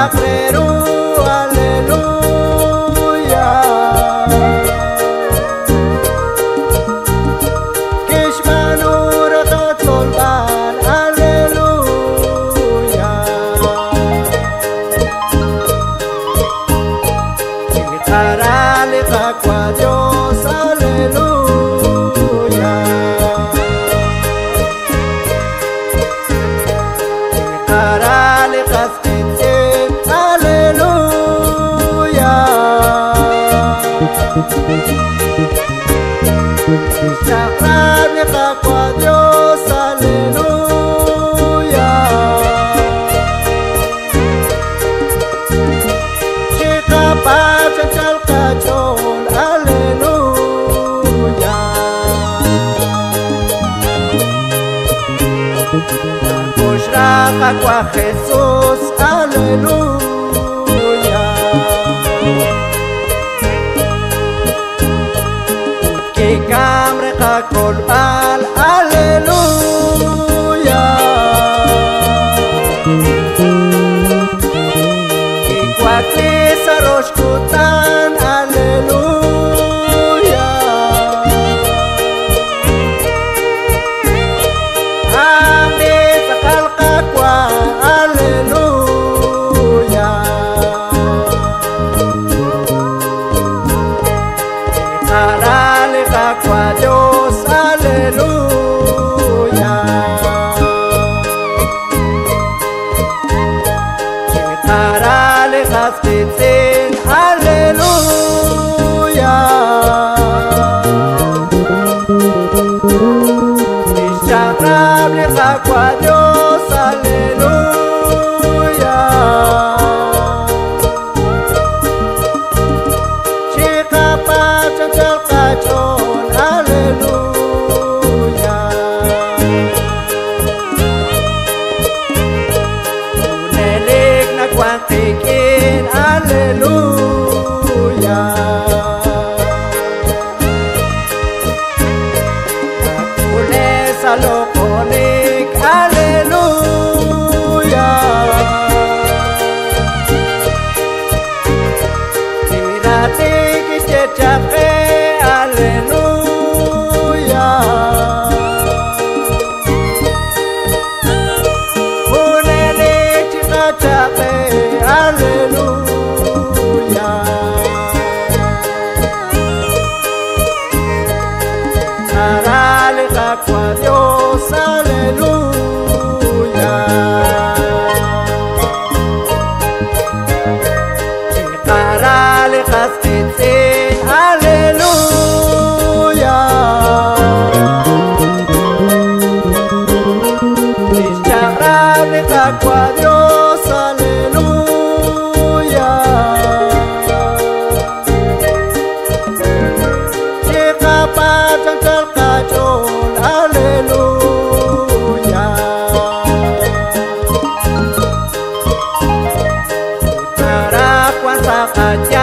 Chakreru, aleluya. Kishmanur katolban, aleluya. Chitarale kakwa Dios, aleluya. Chitarale kaskitse, aleluya. Chakrable kakwa Dios, aleluya. Chikapacha chalkachol, aleluya. Bushra kakwa Jesús, aleluya. Kamre kakol bal, aleluya. Ikwakli sarosh kutan, aleluya. Ame sakal kakwa, aleluya. Arale kakwa Dios, aleluya. Arale kaskitzin, aleluya. Chakrable kakwa Dios, aleluya. Chikapacha chalkachol, aleluya. Unelik na kwantikin, aleluya. Ule sa lokonik, aleluya. Tiratik ischechake, aleluya. Unelik chikachake, aleluya. Arale kakwa Dios, aleluya. Arale kaskitzin, aleluya. Chakrable kakwa Dios, aleluya. Chikapacha chalkachol, aleluya. Tarakwan sakatya,